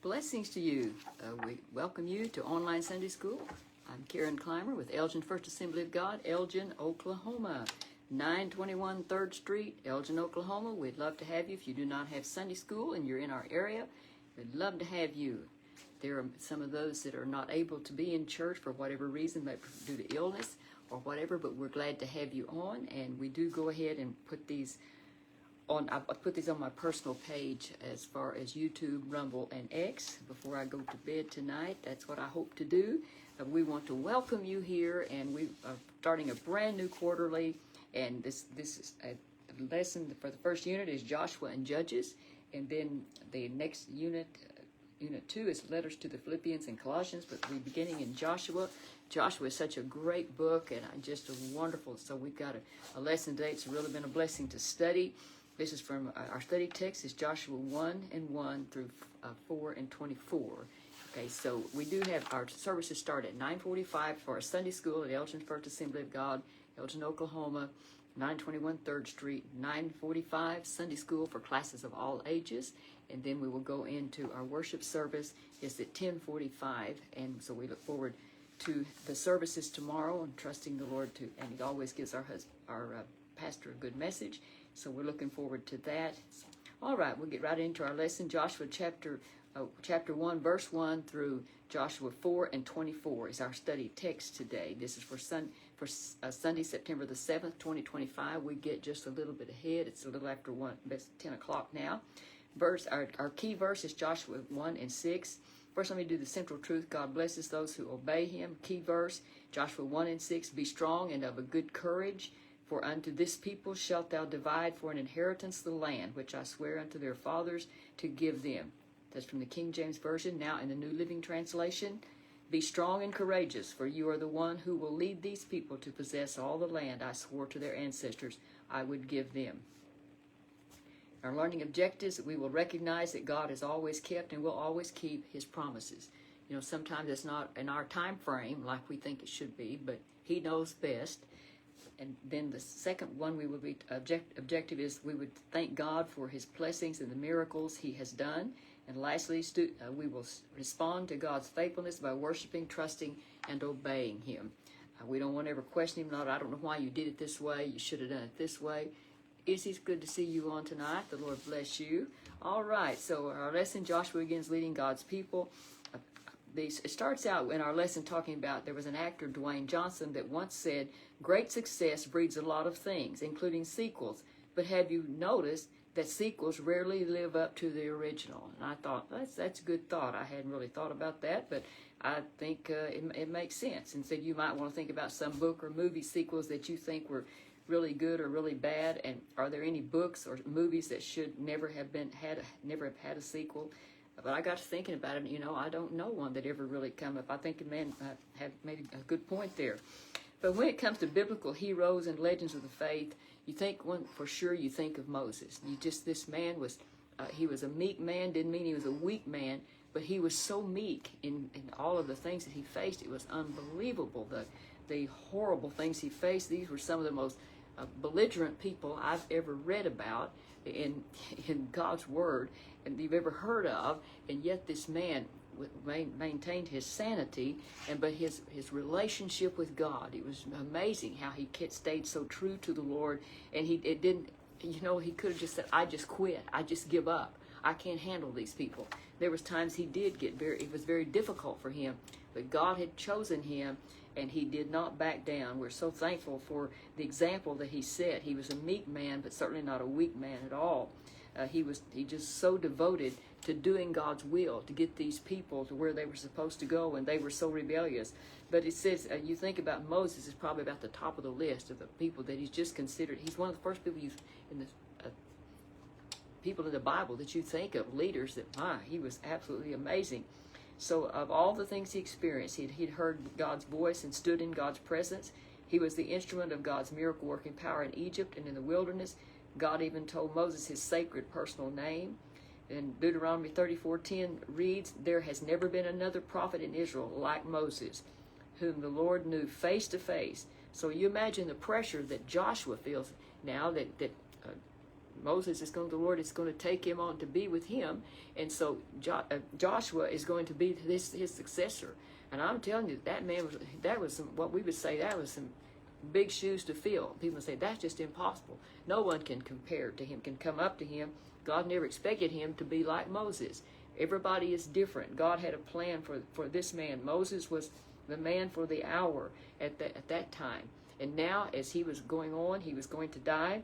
Blessings to you. We welcome you to Online Sunday School. I'm Karen Clymer with Elgin First Assembly of God, Elgin, Oklahoma. 921 3rd Street, Elgin, Oklahoma. We'd love to have you. If you do not have Sunday school and you're in our area, we'd love to have you. There are some of those that are not able to be in church for whatever reason, maybe due to illness or whatever, but we're glad to have you on. And we do go ahead and put these on. I put these on my personal page as far as YouTube, Rumble, and X before I go to bed tonight. That's what I hope to do. We want to welcome you here, and we are starting a brand new quarterly. And this is a lesson for the first unit is Joshua and Judges, and then the next unit, unit 2, is letters to the Philippians and Colossians. But we're beginning in Joshua. Joshua is such a great book and just a wonderful. So we've got a lesson today. It's really been a blessing to study. This is from our study text is Joshua 1:1 through 4:24. Okay, so we do have our services start at 9:45 for our Sunday school at Elgin First Assembly of God, Elgin, Oklahoma, 921 3rd Street, 9:45 Sunday school for classes of all ages, and then we will go into our worship service. It's at 10:45, and so we look forward to the services tomorrow and trusting the Lord to, and He always gives our pastor a good message. So we're looking forward to that. All right, we'll get right into our lesson. Joshua chapter 1, verse 1 through Joshua 4:24 is our study text today. This is for Sunday, September the 7th, 2025. We get just a little bit ahead. It's a little after 10 o'clock now. Our key verse is Joshua 1:6. First, let me do the central truth. God blesses those who obey Him. Key verse, Joshua 1:6. Be strong and of a good courage, for unto this people shalt thou divide for an inheritance the land, which I swear unto their fathers to give them. That's from the King James Version. Now in the New Living Translation, be strong and courageous, for you are the one who will lead these people to possess all the land I swore to their ancestors I would give them. Our learning objectives, we will recognize that God has always kept and will always keep His promises. You know, sometimes it's not in our time frame like we think it should be, but He knows best. And then the second one we will be objective is we would thank God for His blessings and the miracles He has done. And lastly, we will respond to God's faithfulness by worshiping, trusting, and obeying Him. We don't want to ever question Him. I don't know why you did it this way. You should have done it this way. It's good to see you on tonight. The Lord bless you. All right, so our lesson, Joshua begins leading God's people. It starts out in our lesson talking about there was an actor, Dwayne Johnson, that once said, great success breeds a lot of things, including sequels. But have you noticed that sequels rarely live up to the original? And I thought, that's a good thought. I hadn't really thought about that, but I think it makes sense. And said you might want to think about some book or movie sequels that you think were really good or really bad. And are there any books or movies that should never have had a sequel? But I got to thinking about it, I don't know one that ever really come up. I think man had made a good point there. But when it comes to biblical heroes and legends of the faith, you think for sure you think of Moses. This man was, he was a meek man, didn't mean he was a weak man, but he was so meek in all of the things that he faced. It was unbelievable, the horrible things he faced. These were some of the most belligerent people I've ever read about in God's Word and you've ever heard of, and yet this man maintained his sanity, but his relationship with God. It was amazing how he stayed so true to the Lord, and he could have just said, I just quit, I just give up, I can't handle these people. There was times he did it was very difficult for him, but God had chosen him, and he did not back down. We're so thankful for the example that he set. He was a meek man, but certainly not a weak man at all. He just so devoted to doing God's will, to get these people to where they were supposed to go, and they were so rebellious. But it says, you think about Moses is probably about the top of the list of the people that he's just considered. He's one of the first people people in the Bible that you think of, leaders that, he was absolutely amazing. So of all the things he experienced, he'd heard God's voice and stood in God's presence. He was the instrument of God's miracle-working power in Egypt and in the wilderness. God even told Moses his sacred personal name. And Deuteronomy 34:10 reads, there has never been another prophet in Israel like Moses, whom the Lord knew face to face. So you imagine the pressure that Joshua feels now that the Lord is going to take him on to be with him, and so Joshua is going to be his successor. And I'm telling you, that was what we would say, that was some big shoes to fill. People say that's just impossible. No one can compare to him, can come up to him. God never expected him to be like Moses. Everybody is different. God had a plan for this man. Moses was the man for the hour at that time. And now, as he was going on, he was going to die.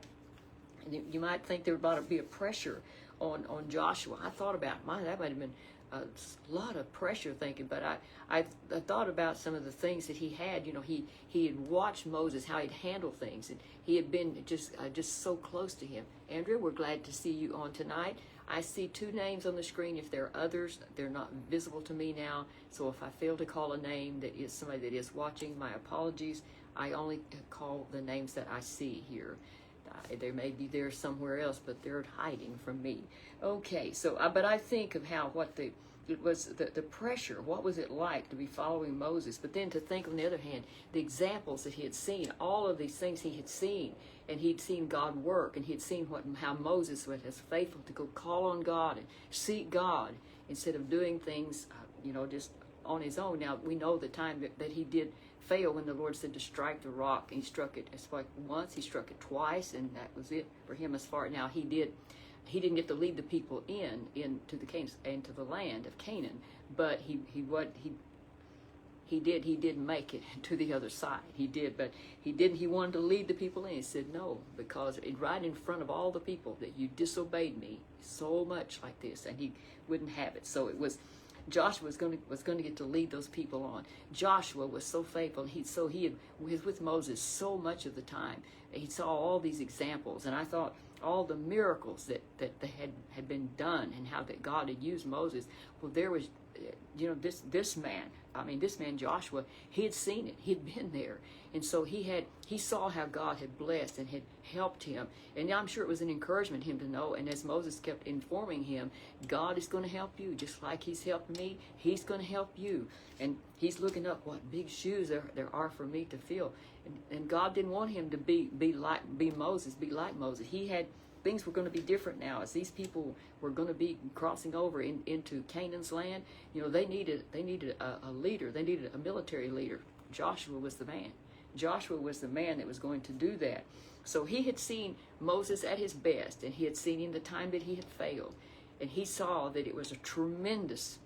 And you might think there would about to be a pressure on Joshua. I thought about, that might have been a lot of pressure thinking, but I thought about some of the things that he had. You know, he had watched Moses, how he'd handle things, and he had been just so close to him. Andrea, we're glad to see you on tonight. I see 2 names on the screen. If there are others, they're not visible to me now. So if I fail to call a name that is somebody that is watching, my apologies. I only call the names that I see here. They may be there somewhere else, but they're hiding from me. Okay, so but I think of the pressure. What was it like to be following Moses? But then to think, on the other hand, the examples that he had seen, all of these things he had seen, and he'd seen God work, and he'd seen how Moses was faithful to go call on God and seek God instead of doing things, just on his own. Now we know the time that he did fail when the Lord said to strike the rock, and he struck it once, he struck it twice, and that was it for him as far. Now he didn't get to lead the people into the land of Canaan, but he did make it to the other side. He did, but he wanted to lead the people in. He said, no, because right in front of all the people that you disobeyed me so much like this, and he wouldn't have it. So it was Joshua was going to get to lead those people on. Joshua was so faithful. He was with Moses so much of the time. He saw all these examples, and I thought all the miracles that had been done, and how that God had used Moses. Well, there was, this man Joshua, he had seen it. He'd been there, and so he saw how God had blessed and had helped him. And I'm sure it was an encouragement to him to know. And as Moses kept informing him, God is going to help you, just like he's helped me. He's going to help you. And he's looking up what big shoes there are for me to fill. And God didn't want him to be like Moses. He had things were going to be different now, as these people were going to be crossing over into Canaan's land. They needed a leader. They needed a military leader. Joshua was the man. Joshua was the man that was going to do that. So he had seen Moses at his best, and he had seen him the time that he had failed. And he saw that it was a tremendous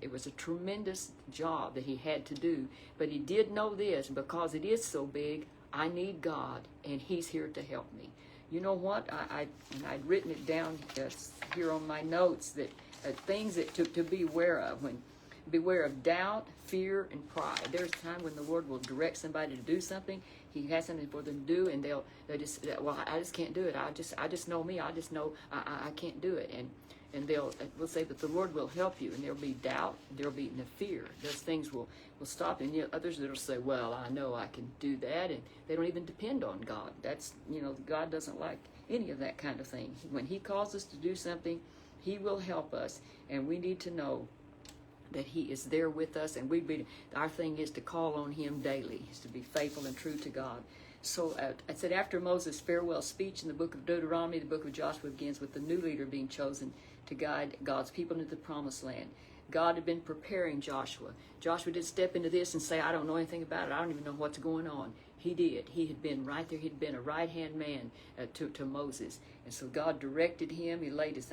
job that he had to do. But he did know this, because it is so big, I need God, and he's here to help me. You know what? I'd written it down here on my notes, that things that to be aware of. Beware of doubt, fear, and pride. There's a time when the Lord will direct somebody to do something. He has something for them to do, and they just, well, I just can't do it. I just know me. I just know I can't do it. And we'll say, but the Lord will help you. And there'll be doubt. There'll be fear. Those things will stop. And others that'll say, well, I know I can do that. And they don't even depend on God. That's, God doesn't like any of that kind of thing. When he calls us to do something, he will help us. And we need to know that he is there with us. And our thing is to call on him daily, is to be faithful and true to God. So I said, after Moses' farewell speech in the book of Deuteronomy, the book of Joshua begins with the new leader being chosen to guide God's people into the promised land. God had been preparing Joshua. Joshua didn't step into this and say, I don't know anything about it. I don't even know what's going on. He did. He had been right there. He'd been a right-hand man to Moses. And so God directed him. He laid his,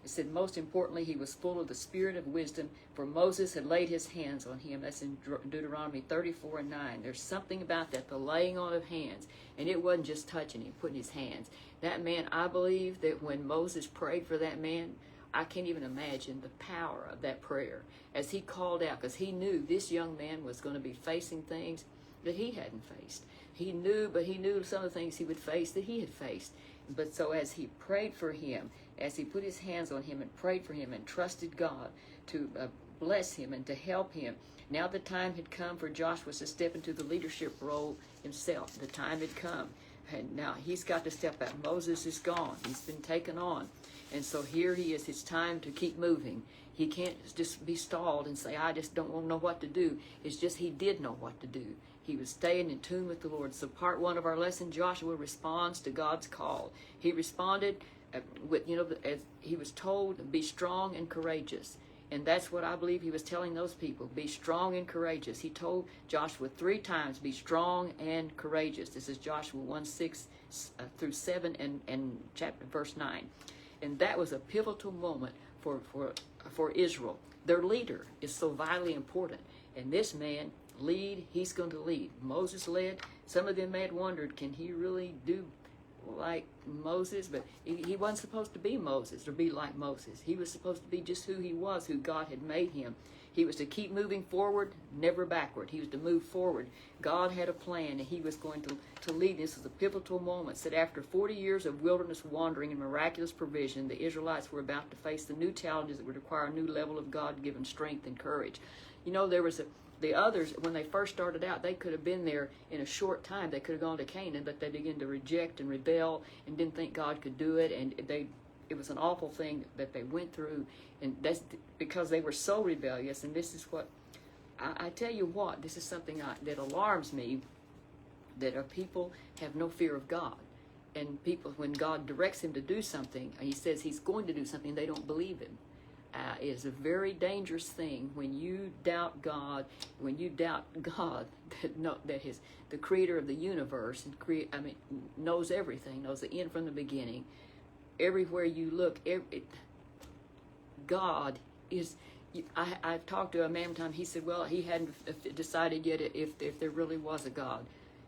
it said, most importantly, he was full of the spirit of wisdom, for Moses had laid his hands on him. That's in Deuteronomy 34:9. There's something about that, the laying on of hands. And it wasn't just touching him, putting his hands. That man, I believe that when Moses prayed for that man, I can't even imagine the power of that prayer as he called out, because he knew this young man was going to be facing things that he hadn't faced. He knew some of the things he would face that he had faced. But so as he prayed for him, as he put his hands on him and prayed for him and trusted God to bless him and to help him, now the time had come for Joshua to step into the leadership role himself. The time had come. And now he's got to step out. Moses is gone. He's been taken on. And so here he is. It's time to keep moving. He can't just be stalled and say, I just don't know what to do. It's just he did know what to do. He was staying in tune with the Lord. So part one of our lesson, Joshua responds to God's call. He responded as he was told, be strong and courageous. And that's what I believe he was telling those people. Be strong and courageous. He told Joshua 3 times, be strong and courageous. This is Joshua 1:6 through 7 and verse 9. And that was a pivotal moment for Israel. Their leader is so vitally important. And this man, he's going to lead. Moses led. Some of them had wondered, can he really do like Moses? But he wasn't supposed to be Moses or be like Moses. He was supposed to be just who he was, who God had made him. He was to keep moving forward, never backward. He was to move forward. God had a plan, and he was going to lead. This was a pivotal moment. Said after 40 years of wilderness wandering and miraculous provision, the Israelites were about to face the new challenges that would require a new level of God-given strength and courage. There was the others, when they first started out, they could have been there in a short time. They could have gone to Canaan, but they began to reject and rebel and didn't think God could do it. And it was an awful thing that they went through. And that's because they were so rebellious. And this is what, I tell you what, this is something that alarms me, that people have no fear of God. And people, when God directs him to do something, he says he's going to do something, they don't believe him. Is a very dangerous thing when you doubt God. When you doubt God, that the Creator of the universe and knows everything, knows the end from the beginning. Everywhere you look, God is. I talked to a man one time. He said, "Well, he hadn't decided yet if there really was a God."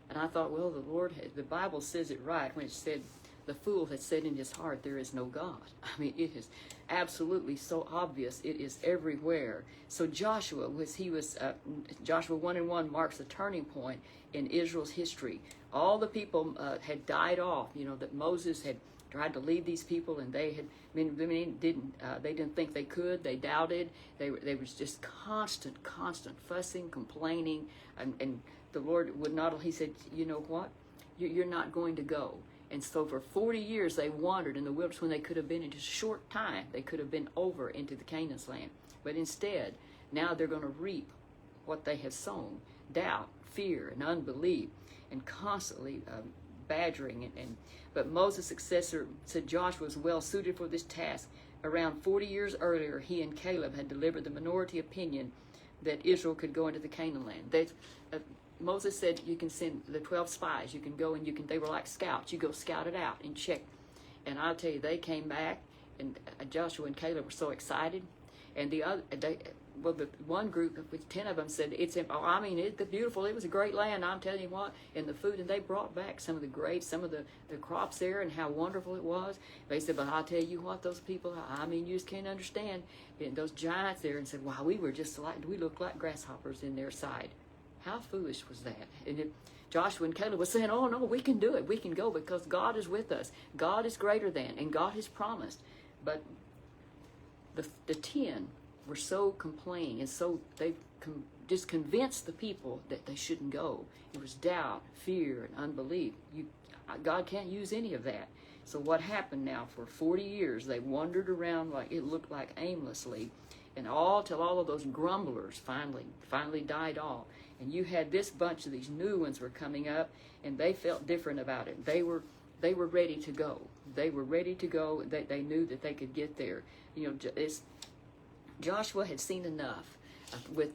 And I thought, well, the Bible says it right when it said, the fool has said in his heart, there is no God. It is absolutely so obvious. It is everywhere. So Joshua 1:1 marks a turning point in Israel's history. All the people had died off. That Moses had tried to lead these people, and they didn't think they could. They doubted. They was just constant fussing, complaining, and the Lord would not. He said, "You know what? You're not going to go." And so for 40 years they wandered in the wilderness when they could have been in just a short time. They could have been over into the Canaan's land. But instead, now they're going to reap what they have sown. Doubt, fear, and unbelief, and constantly badgering. But Moses' successor said Joshua was well suited for this task. Around 40 years earlier, he and Caleb had delivered the minority opinion that Israel could go into the Canaan land. Moses said, you can send the 12 spies. You can go and they were like scouts. You go scout it out and check. And I'll tell you, they came back, and Joshua and Caleb were so excited. And the one group, with 10 of them, said, it's beautiful. It was a great land, I'm telling you what. And the food, and they brought back some of the grapes, some of the crops there, and how wonderful it was. They said, but I'll tell you what, those people, you just can't understand. And those giants there, and said, wow, we looked like grasshoppers in their side. How foolish was that? And Joshua and Caleb were saying, oh no, we can do it. We can go because God is with us. God is greater than, and God has promised. But the 10 were so complaining, and so they just convinced the people that they shouldn't go. It was doubt, fear, and unbelief. God can't use any of that. So what happened now? For 40 years, they wandered around it looked like aimlessly, and till all of those grumblers finally died off. And you had this bunch of these new ones were coming up, and they felt different about it. They were ready to go. They were ready to go. They knew that they could get there. Joshua had seen enough with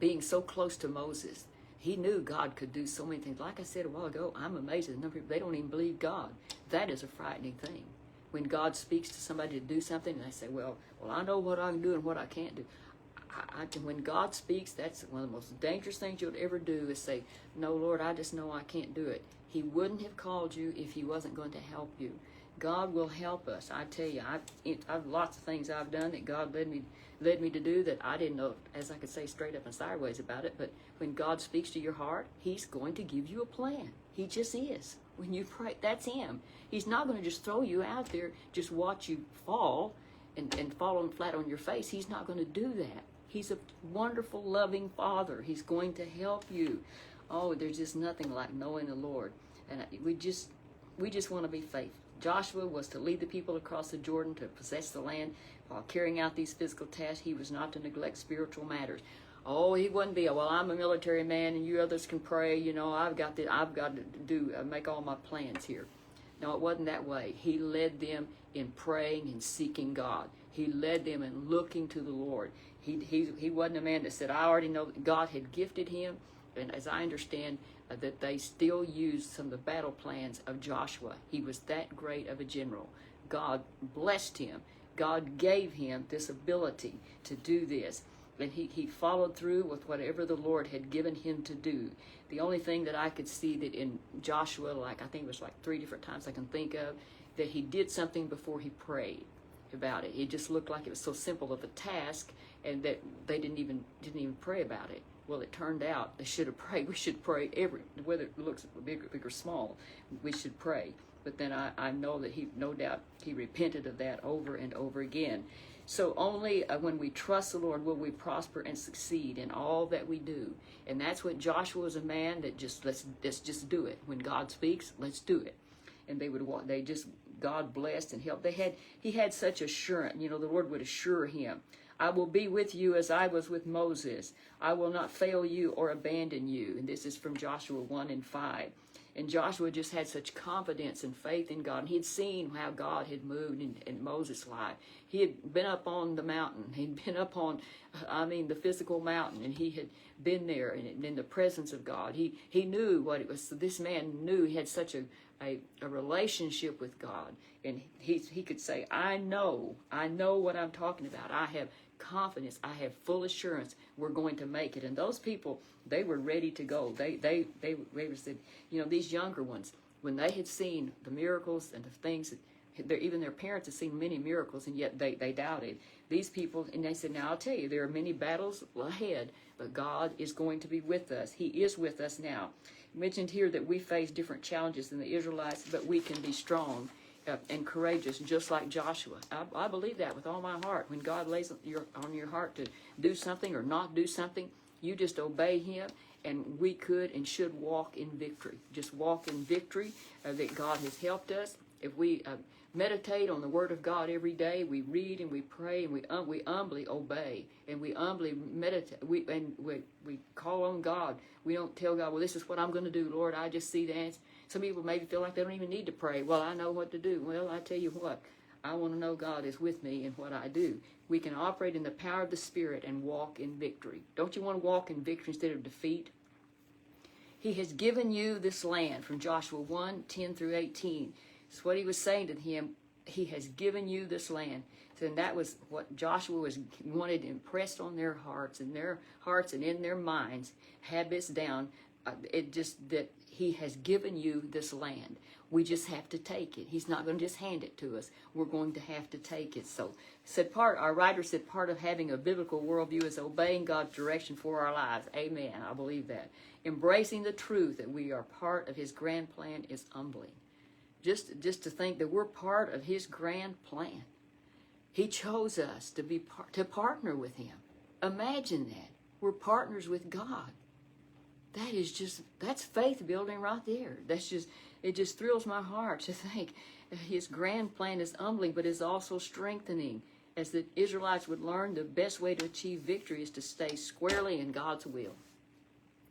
being so close to Moses. He knew God could do so many things. Like I said a while ago, I'm amazed at the number of people, they don't even believe God. That is a frightening thing. When God speaks to somebody to do something, and they say, well, I know what I can do and what I can't do. When God speaks, that's one of the most dangerous things you'll ever do is say, no, Lord, I just know I can't do it. He wouldn't have called you if he wasn't going to help you. God will help us. I tell you, I've lots of things I've done that God led me to do that I didn't know, as I could say straight up and sideways about it. But when God speaks to your heart, he's going to give you a plan. He just is. When you pray, that's him. He's not going to just throw you out there, just watch you fall and fall flat on your face. He's not going to do that. He's a wonderful, loving Father. He's going to help you. Oh, there's just nothing like knowing the Lord. And we just want to be faithful. Joshua was to lead the people across the Jordan to possess the land while carrying out these physical tasks. He was not to neglect spiritual matters. Oh, he wouldn't be, well, I'm a military man and you others can pray. I've got to make all my plans here. No, it wasn't that way. He led them in praying and seeking God. He led them in looking to the Lord. He wasn't a man that said, I already know that God had gifted him. And as I understand, that they still used some of the battle plans of Joshua. He was that great of a general. God blessed him. God gave him this ability to do this. And he followed through with whatever the Lord had given him to do. The only thing that I could see that in Joshua, like I think it was like 3 different times I can think of, that he did something before he prayed about it. It just looked like it was so simple of a task, and that they didn't even pray about it. Well, it turned out they should have prayed. We should pray whether it looks big or small, we should pray. But then I know that no doubt he repented of that over and over again. So only when we trust the Lord will we prosper and succeed in all that we do. And that's what Joshua was, a man that just, let's just do it. When God speaks, let's do it. And God blessed and helped. He had such assurance. The Lord would assure him, I will be with you as I was with Moses. I will not fail you or abandon you. And this is from Joshua 1:5. And Joshua just had such confidence and faith in God. And he'd seen how God had moved in Moses' life. He had been up on the mountain. He'd been up on, the physical mountain. And he had been there in the presence of God. He knew what it was. So this man knew he had such a relationship with God. And he could say, I know what I'm talking about. I have confidence. I have full assurance we're going to make it. And those people, they were ready to go. They said, these younger ones, when they had seen the miracles and the things that even their parents had seen many miracles, and yet they doubted. These people, and they said, now I'll tell you, there are many battles ahead, but God is going to be with us. He is with us now. Mentioned here that we face different challenges than the Israelites, but we can be strong and courageous, just like Joshua. I believe that with all my heart. When God lays on your heart to do something or not do something, you just obey him, and we could and should walk in victory. Just walk in victory that God has helped us. If we meditate on the Word of God every day, we read and we pray, and we humbly obey, and we humbly meditate. We call on God. We don't tell God, well, this is what I'm going to do, Lord. I just see the answer. Some people maybe feel like they don't even need to pray. Well, I know what to do. Well, I tell you what, I want to know God is with me in what I do. We can operate in the power of the Spirit and walk in victory. Don't you want to walk in victory instead of defeat? He has given you this land, from Joshua 1:10-18. It's what he was saying to him. He has given you this land. And that was what Joshua wanted impressed on their hearts and in their minds, habits down. That he has given you this land. We just have to take it. He's not going to just hand it to us. We're going to have to take it. So our writer said part of having a biblical worldview is obeying God's direction for our lives. Amen. I believe that. Embracing the truth that we are part of his grand plan is humbling. Just to think that we're part of his grand plan. He chose us to partner with him. Imagine that. We're partners with God. That's faith building right there. It just thrills my heart to think his grand plan is humbling, but is also strengthening. As the Israelites would learn, the best way to achieve victory is to stay squarely in God's will.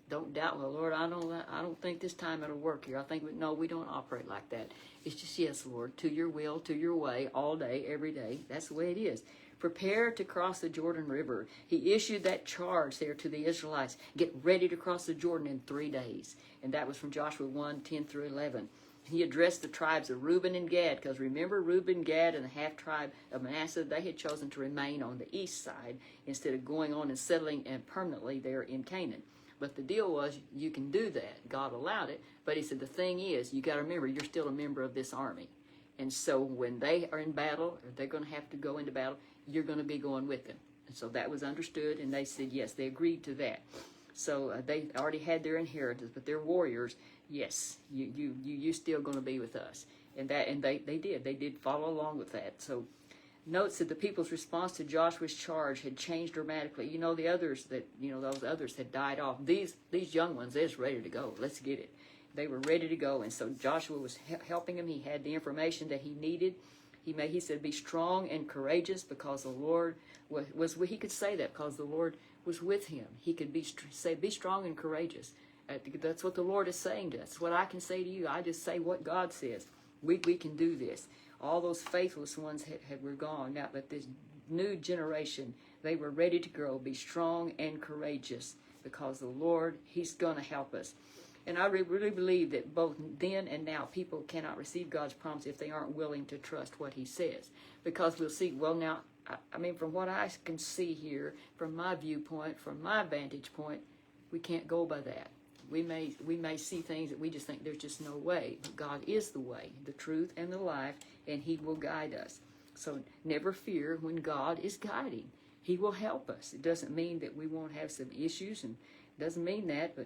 Don't doubt, well, Lord, I don't think this time it'll work here. No, we don't operate like that. It's just, yes, Lord, to your will, to your way, all day, every day. That's the way it is. Prepare to cross the Jordan River. He issued that charge there to the Israelites. Get ready to cross the Jordan in 3 days. And that was from Joshua 1:10-11. He addressed the tribes of Reuben and Gad, because remember, Reuben, Gad, and the half-tribe of Manasseh, they had chosen to remain on the east side instead of going on and settling permanently there in Canaan. But the deal was, you can do that. God allowed it. But he said, the thing is, you got to remember, you're still a member of this army. And so when they are in battle, or they're going to have to go into battle, you're going to be going with them. And so that was understood, and they said, yes, they agreed to that. So they already had their inheritance, but they're warriors. Yes, you still going to be with us. And they did. They did follow along with that. So notes that the people's response to Joshua's charge had changed dramatically. Those others had died off. These young ones, they're just ready to go. Let's get it. They were ready to go. And so Joshua was helping him. He had the information that he needed. He said, be strong and courageous, because the Lord he could say that because the Lord was with him. He could say, be strong and courageous. That's what the Lord is saying to us. That's what I can say to you. I just say what God says. We can do this. All those faithless ones were gone. Now, but this new generation, they were ready to grow, be strong and courageous, because the Lord, He's going to help us. And I really believe that both then and now, people cannot receive God's promise if they aren't willing to trust what He says. Because we'll see, well now, I mean, from what I can see here, from my viewpoint, from my vantage point, we can't go by that. We may see things that we just think there's just no way. But God is the way, the truth, and the life, and He will guide us. So never fear when God is guiding. He will help us. It doesn't mean that we won't have some issues, and it doesn't mean that. But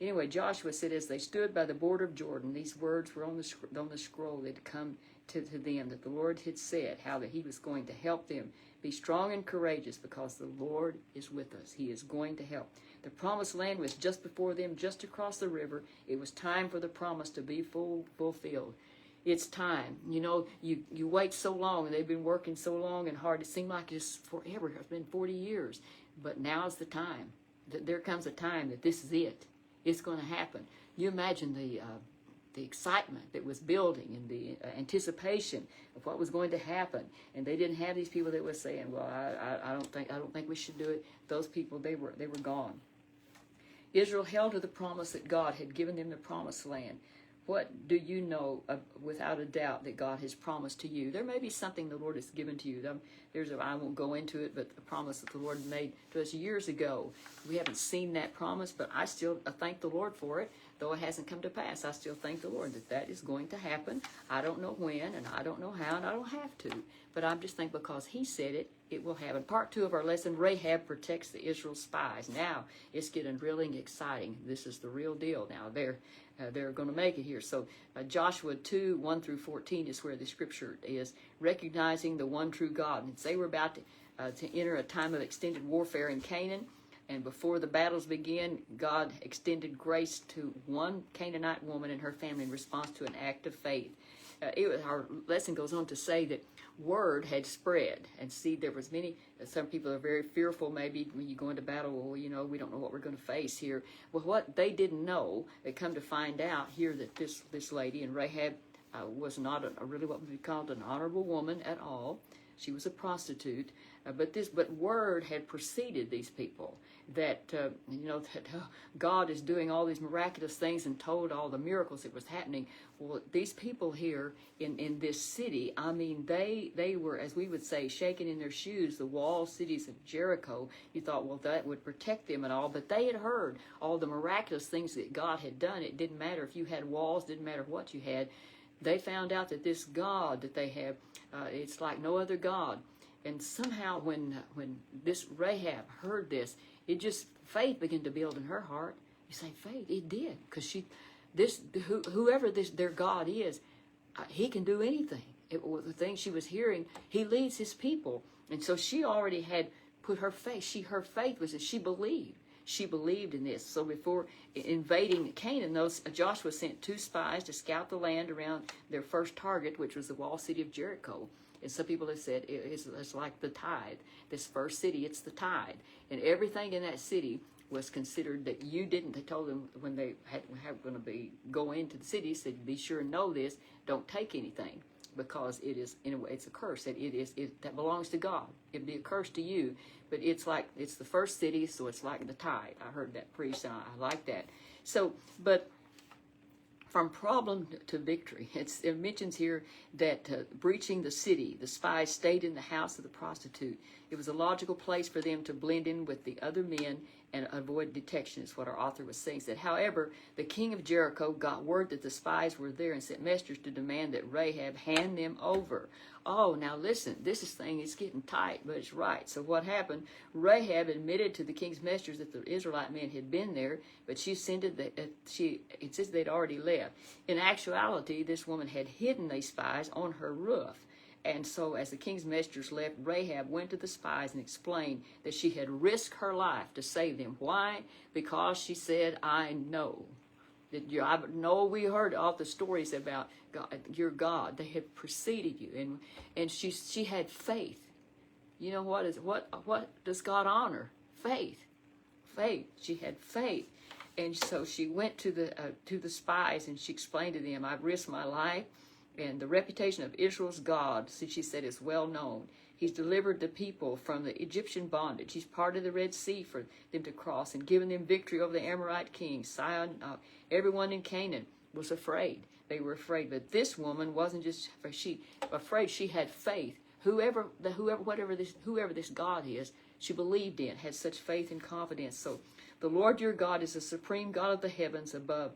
anyway, Joshua said, as they stood by the border of Jordan, these words were on the scroll that had come to them, that the Lord had said, how that He was going to help them. Be strong and courageous, because the Lord is with us. He is going to help. The promised land was just before them, just across the river. It was time for the promise to be fulfilled. It's time. You know, you wait so long, and they've been working so long and hard. It seemed like it's forever. It's been 40 years. But now's the time. There comes a time that this is it. It's going to happen. You imagine the excitement that was building, and the anticipation of what was going to happen. And they didn't have these people that were saying, well, I don't think we should do it. Those people, they were gone. Israel held to the promise that God had given them the promised land. What do you know without a doubt that God has promised to you? There may be something the Lord has given to you. I won't go into it, but the promise that the Lord made to us years ago. We haven't seen that promise, but I still thank the Lord for it. Though it hasn't come to pass, I still thank the Lord that is going to happen. I don't know when, and I don't know how, and I don't have to. But I'm just thinking because He said it, it will happen. Part 2 of our lesson, Rahab protects the Israel spies. Now, it's getting really exciting. This is the real deal now. They're going to make it here. So Joshua 2, 1 through 14 is where the scripture is, recognizing the one true God. And they were about to enter a time of extended warfare in Canaan. And before the battles began, God extended grace to one Canaanite woman and her family in response to an act of faith. Our lesson goes on to say that word had spread. And see, there was some people are very fearful maybe when you go into battle, well, you know, we don't know what we're going to face here. Well, what they didn't know, they come to find out here that this lady, and Rahab was not really what would be called an honorable woman at all. She was a prostitute, but word had preceded these people that that God is doing all these miraculous things, and told all the miracles that was happening. Well, these people here in this city, I mean, they were, as we would say, shaking in their shoes. The walled cities of Jericho. You thought, well, that would protect them and all, but they had heard all the miraculous things that God had done. It didn't matter if you had walls, didn't matter what you had. They found out that this God that they have, it's like no other God. And somehow when this Rahab heard this, faith began to build in her heart. You say, faith? It did. Because whoever their God is, He can do anything. The thing she was hearing, He leads His people. And so she already had put her faith, her faith was that she believed. She believed in this. So before invading Canaan, Joshua sent 2 spies to scout the land around their first target, which was the walled city of Jericho. And some people have said it's like the tithe. This first city, it's the tithe. And everything in that city was considered that you didn't. They told them when they were going to go into the city, said, be sure and know this, don't take anything. Because it is, in a way, it's a curse. That belongs to God. It'd be a curse to you, but it's the first city, so it's like the tithe. I heard that preached, and I like that. So, but from problem to victory, it mentions here that breaching the city, the spies stayed in the house of the prostitute. It was a logical place for them to blend in with the other men and avoid detection, is what our author was saying. Said, however, the king of Jericho got word that the spies were there and sent messengers to demand that Rahab hand them over. Oh, now listen, this thing is getting tight, but it's right. So what happened? Rahab admitted to the king's messengers that the Israelite men had been there, but she insisted they'd already left. In actuality, this woman had hidden these spies on her roof. And so as the king's messengers left, Rahab went to the spies and explained that she had risked her life to save them. Why? Because she said, I know. I know we heard all the stories about God, your God. They had preceded you. And she had faith. You know what does God honor? Faith. Faith. She had faith. And so she went to the spies and she explained to them, I've risked my life. And the reputation of Israel's God, she said, is well known. He's delivered the people from the Egyptian bondage. He's parted the Red Sea for them to cross and given them victory over the Amorite king. Sihon, everyone in Canaan was afraid. They were afraid. But this woman wasn't just afraid. She had faith. Whoever this God is, she believed in, had such faith and confidence. So the Lord your God is the supreme God of the heavens above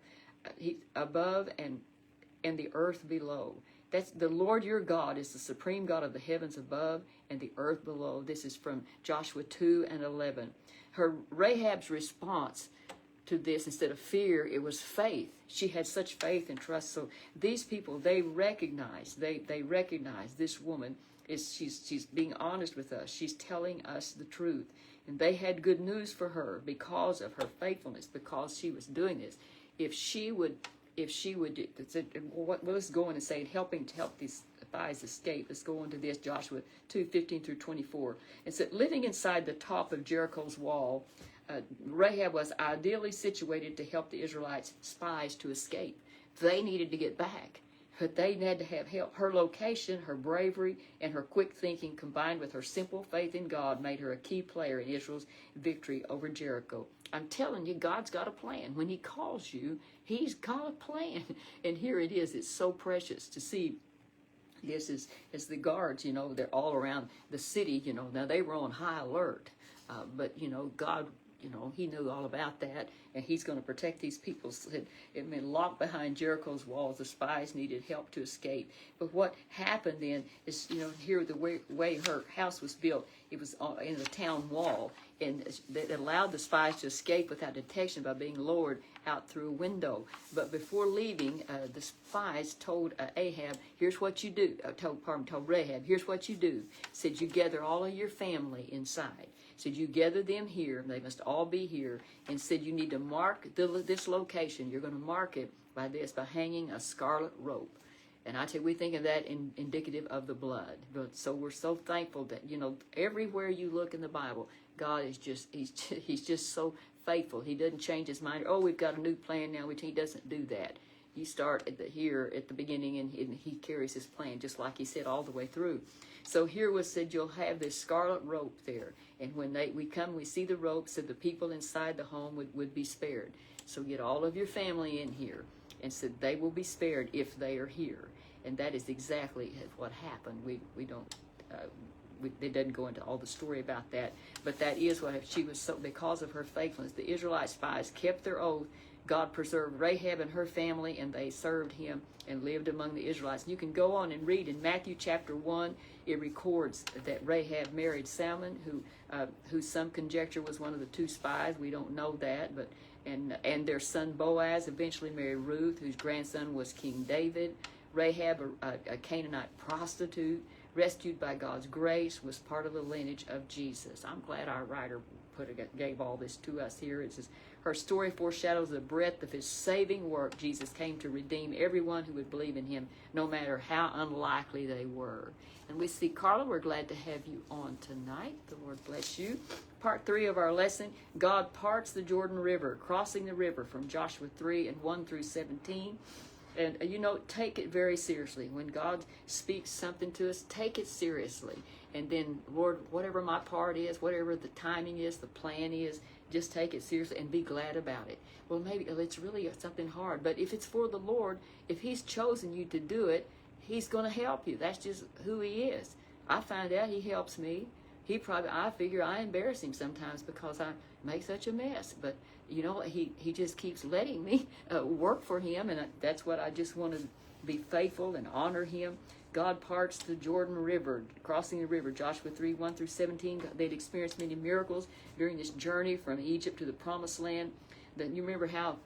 and the earth below. That's the Lord your God is the supreme God of the heavens above and the earth below. This is from Joshua 2:11. Rahab's response to this, instead of fear, it was faith. She had such faith and trust. So these people, they recognize this woman she's being honest with us. She's telling us the truth. And they had good news for her because of her faithfulness, because she was doing this. If she would, let's go on and say, helping to help these spies escape. Let's go on to this, Joshua 2:15 through 24. It said, living inside the top of Jericho's wall, Rahab was ideally situated to help the Israelites spies to escape. They needed to get back, but they had to have help. Her location, her bravery, and her quick thinking combined with her simple faith in God made her a key player in Israel's victory over Jericho. I'm telling you, God's got a plan. When he calls you, he's got a plan. And here it is. It's so precious to see this as the guards, they're all around the city, Now, they were on high alert. But, God, he knew all about that, and he's going to protect these people. It been locked behind Jericho's walls. The spies needed help to escape. But what happened then is, here the way her house was built, it was in the town wall, and it allowed the spies to escape without detection by being lowered out through a window. But before leaving, the spies told Ahab, here's what you do. Told Rahab, here's what you do. Said, you gather all of your family inside. Said, you gather them here, they must all be here, and said you need to mark this location. You're going to mark it by hanging a scarlet rope. And I tell you, we think of that indicative of the blood. But so we're so thankful that, everywhere you look in the Bible, God is he's just so faithful. He doesn't change his mind. Oh, we've got a new plan now. He doesn't do that. You start here at the beginning, and he carries his plan, just like he said all the way through. So here was said, you'll have this scarlet rope there. And when we see the rope, said the people inside the home would be spared. So get all of your family in here. And said they will be spared if they are here. And that is exactly what happened. It doesn't go into all the story about that. But that is what she was so, because of her faithfulness, the Israelite spies kept their oath. God preserved Rahab and her family, and they served him and lived among the Israelites. And you can go on and read in Matthew chapter 1, it records that Rahab married Salmon, who some conjecture was one of the two spies. We don't know that, but and their son Boaz eventually married Ruth, whose grandson was King David. Rahab, a Canaanite prostitute, rescued by God's grace, was part of the lineage of Jesus. I'm glad our writer gave all this to us here. It says, her story foreshadows the breadth of his saving work. Jesus came to redeem everyone who would believe in him, no matter how unlikely they were. And we see, Carla, we're glad to have you on tonight. The Lord bless you. Part 3 of our lesson, God parts the Jordan River, crossing the river from Joshua 3:1 through 17. And, take it very seriously. When God speaks something to us, take it seriously. And then, Lord, whatever my part is, whatever the timing is, the plan is, just take it seriously and be glad about it. Well, maybe it's really something hard. But if it's for the Lord, if he's chosen you to do it, he's going to help you. That's just who he is. I find out he helps me. I figure I embarrass him sometimes because I make such a mess. But, he just keeps letting me work for him. And that's what I just want to be faithful and honor him. God parts the Jordan River, crossing the river, Joshua 3:1 through 17. They'd experienced many miracles during this journey from Egypt to the Promised Land. Then you remember how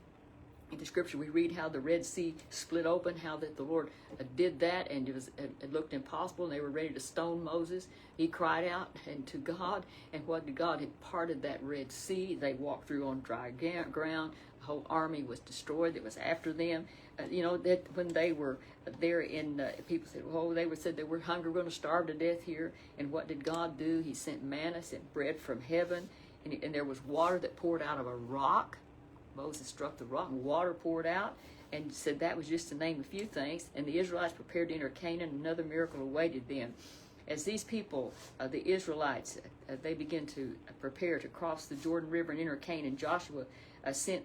in the scripture we read how the Red Sea split open, how that the Lord did that, and it looked impossible, and they were ready to stone Moses. He cried out to God, and what did God had parted that Red Sea. They walked through on dry ground. The whole army was destroyed that was after them. That when they were there people said they were hungry, we're going to starve to death here. And what did God do? He sent manna, sent bread from heaven, and there was water that poured out of a rock. Moses struck the rock and water poured out. and said that was just to name a few things. And the Israelites prepared to enter Canaan. Another miracle awaited them. As these people, the Israelites, they begin to prepare to cross the Jordan River and enter Canaan, Joshua sent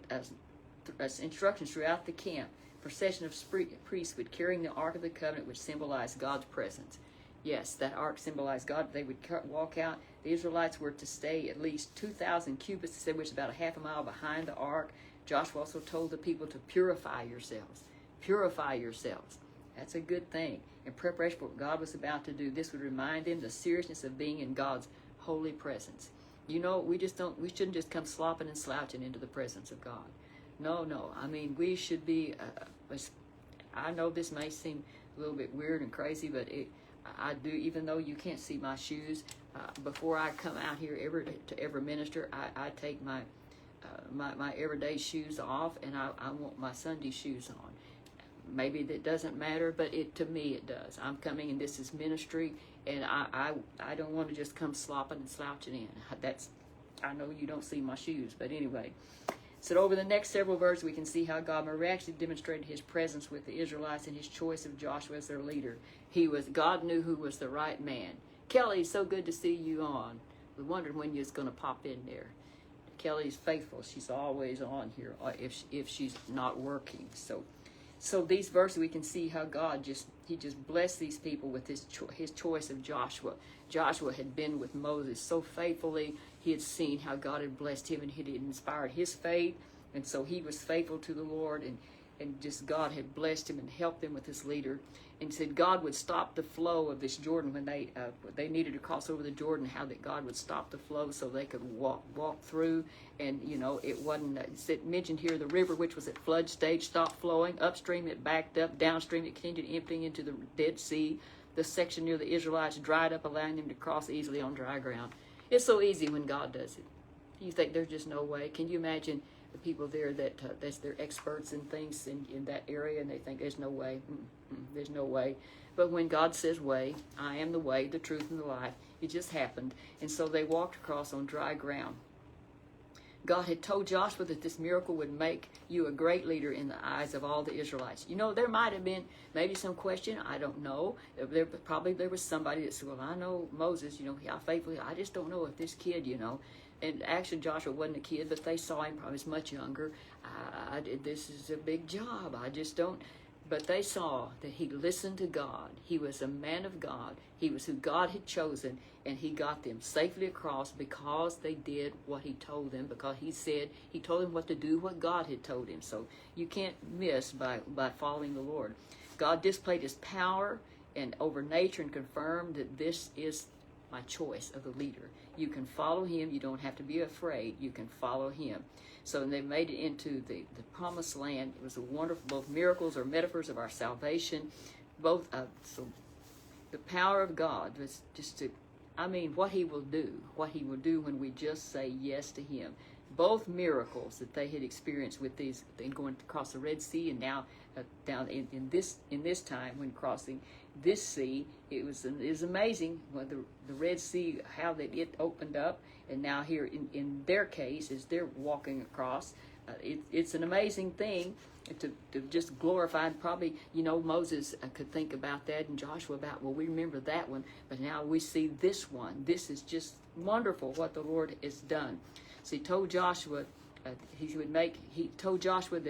instructions throughout the camp. Procession of priests would carrying the Ark of the Covenant, which symbolized God's presence. Yes, that ark symbolized God. They would walk out. The Israelites were to stay at least 2,000 cubits, which is about a half a mile behind the ark. Joshua also told the people to purify yourselves. Purify yourselves. That's a good thing. In preparation for what God was about to do, this would remind them the seriousness of being in God's holy presence. You know, we shouldn't just come slopping and slouching into the presence of God. No. I mean, we should be, I know this may seem a little bit weird and crazy, but I do, even though you can't see my shoes, before I come out here to ever minister, I take my everyday shoes off, and I want my Sunday shoes on. Maybe that doesn't matter, but to me it does. I'm coming, and this is ministry, and I don't want to just come slopping and slouching in. I know you don't see my shoes, but anyway. So over the next several verses, we can see how God miraculously demonstrated his presence with the Israelites and his choice of Joshua as their leader. God knew who was the right man. Kelly, so good to see you on. We wondered when you was going to pop in there. Kelly's faithful. She's always on here if she's not working. So these verses, we can see how God just blessed these people with his choice of Joshua. Joshua had been with Moses so faithfully. He had seen how God had blessed him, and he had inspired his faith. And so he was faithful to the Lord, and just God had blessed him and helped him with his leader. And said God would stop the flow of this Jordan when they needed to cross over the Jordan, how that God would stop the flow so they could walk through. And, you know, it wasn't, it mentioned here the river, which was at flood stage, stopped flowing. Upstream it backed up. Downstream it continued emptying into the Dead Sea. The section near the Israelites dried up, allowing them to cross easily on dry ground. It's so easy when God does it. You think there's just no way. Can you imagine the people there that's they're experts in things in that area, and they think there's no way. There's no way. But when God says way, I am the way, the truth, and the life, it just happened. And so they walked across on dry ground. God had told Joshua that this miracle would make you a great leader in the eyes of all the Israelites. You know, there might have been maybe some question. I don't know. There was somebody that said, well, I know Moses, you know, how faithfully. I just don't know if this kid, you know. And actually, Joshua wasn't a kid, but they saw him probably much younger. This is a big job. I just don't. But they saw that he listened to God. He was a man of God. He was who God had chosen, and he got them safely across because they did what he told them, because he told them what to do, what God had told him. So you can't miss by following the Lord. God displayed his power and over nature and confirmed that this is my choice of the leader. You can follow him. You don't have to be afraid. You can follow him. So they made it into the promised land. It was a wonderful, both miracles or metaphors of our salvation. Both, so the power of God was just what he will do when we just say yes to him. Both miracles that they had experienced with these, going across the Red Sea, and now down in this time when crossing this sea, it was amazing. Well, the Red Sea, how that it opened up, and now here in their case, as they're walking across, it's an amazing thing to just glorify. And probably, you know, Moses could think about that, and Joshua about, well, we remember that one, but now we see this one. This is just wonderful what the Lord has done. So he told Joshua that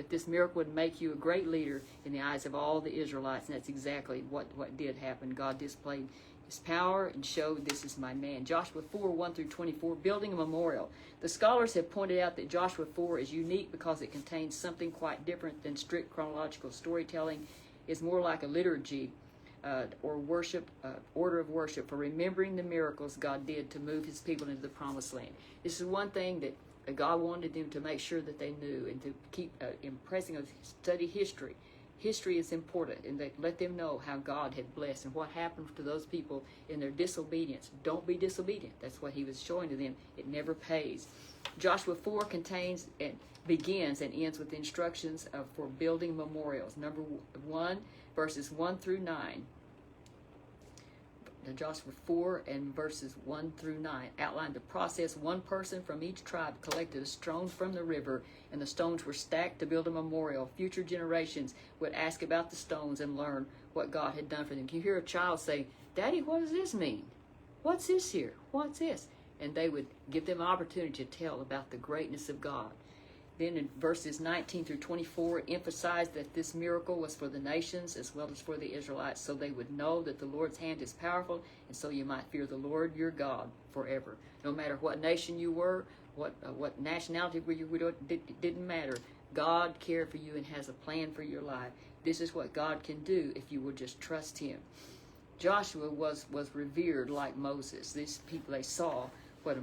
this miracle would make you a great leader in the eyes of all the Israelites, and that's exactly what did happen. God displayed his power and showed, this is my man. Joshua 4:1-24, building a memorial. The scholars have pointed out that Joshua 4 is unique because it contains something quite different than strict chronological storytelling. It's more like a liturgy or worship, order of worship for remembering the miracles God did to move his people into the promised land. This is one thing that God wanted them to make sure that they knew, and to keep impressing us, study history. History is important, and they let them know how God had blessed and what happened to those people in their disobedience. Don't be disobedient. That's what he was showing to them. It never pays. Joshua 4 contains and begins and ends with instructions for building memorials. Number 1, verses 1-9. Joshua 4 and verses 1 through 9 outlined the process. One person from each tribe collected a stone from the river, and the stones were stacked to build a memorial. Future generations would ask about the stones and learn what God had done for them. Can you hear a child say, "Daddy, what does this mean? What's this here? What's this?" And they would give them an opportunity to tell about the greatness of God. Then in verses 19 through 24, emphasized that this miracle was for the nations as well as for the Israelites, so they would know that the Lord's hand is powerful, and so you might fear the Lord your God forever. No matter what nation you were, what nationality were you, it didn't matter. God cared for you and has a plan for your life. This is what God can do if you will just trust him. Joshua was revered like Moses. These people, they saw what a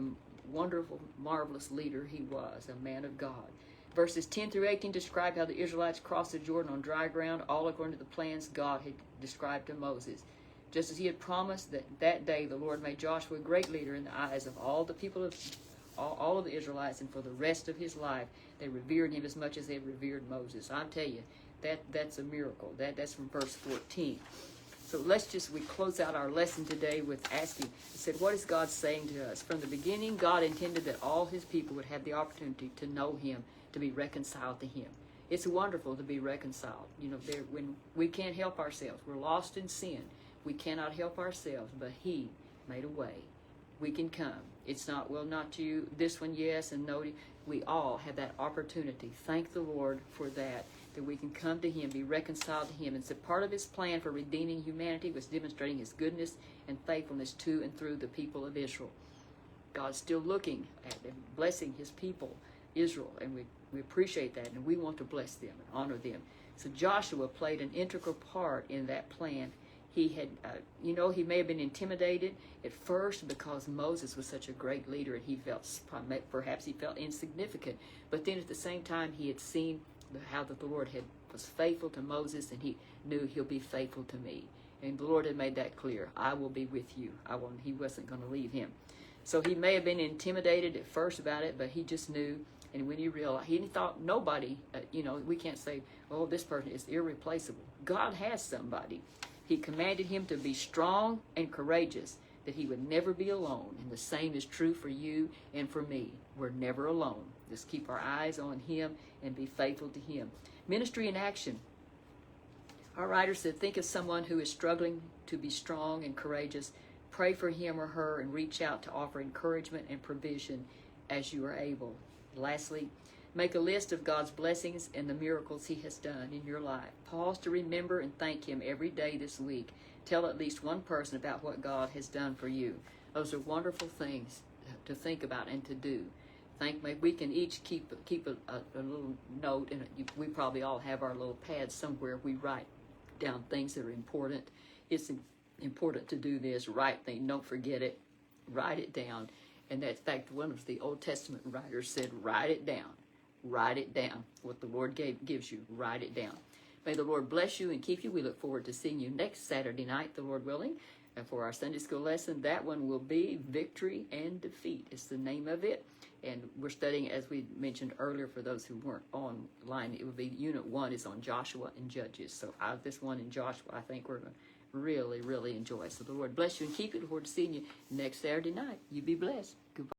wonderful, marvelous leader he was, a man of God. Verses 10 through 18 describe how the Israelites crossed the Jordan on dry ground, all according to the plans God had described to Moses. Just as he had promised, that day the Lord made Joshua a great leader in the eyes of all the people of all of the Israelites, and for the rest of his life they revered him as much as they had revered Moses. I'll tell you, that's a miracle. That's from verse 14. So we close out our lesson today with asking, I said, what is God saying to us? From the beginning, God intended that all his people would have the opportunity to know him, to be reconciled to him. It's wonderful to be reconciled. When we can't help ourselves, we're lost in sin. We cannot help ourselves, but he made a way. We can come. It's not, well, not you, this one, yes, and no. We all have that opportunity. Thank the Lord for that we can come to him, be reconciled to him. And so part of his plan for redeeming humanity was demonstrating his goodness and faithfulness to and through the people of Israel. God's still looking at and blessing his people, Israel, and we appreciate that, and we want to bless them and honor them. So Joshua played an integral part in that plan. He had, he may have been intimidated at first because Moses was such a great leader, and perhaps he felt insignificant. But then at the same time, he had seen how that the Lord was faithful to Moses, and he knew he'll be faithful to me. And the Lord had made that clear. I will be with you. He wasn't going to leave him. So he may have been intimidated at first about it, but he just knew. And when he realized, he thought nobody, we can't say, oh, this person is irreplaceable. God has somebody. He commanded him to be strong and courageous, that he would never be alone. And the same is true for you and for me. We're never alone. Just keep our eyes on him and be faithful to him. Ministry in action. Our writer said, think of someone who is struggling to be strong and courageous. Pray for him or her and reach out to offer encouragement and provision as you are able. Lastly, make a list of God's blessings and the miracles he has done in your life. Pause to remember and thank him every day this week. Tell at least one person about what God has done for you. Those are wonderful things to think about and to do. Maybe we can each keep a little note, and we probably all have our little pads somewhere. We write down things that are important. It's important to do this. Write things. Don't forget it. Write it down. And that's, in fact, one of the Old Testament writers said, write it down. Write it down. What the Lord gives you, write it down. May the Lord bless you and keep you. We look forward to seeing you next Saturday night, the Lord willing. And for our Sunday school lesson, that one will be Victory and Defeat. It's the name of it. And we're studying, as we mentioned earlier, for those who weren't online, it will be Unit 1 is on Joshua and Judges. So out of this one in Joshua, I think we're going to really, really enjoy. So the Lord bless you and keep you. Look forward to seeing you next Saturday night. You be blessed. Goodbye.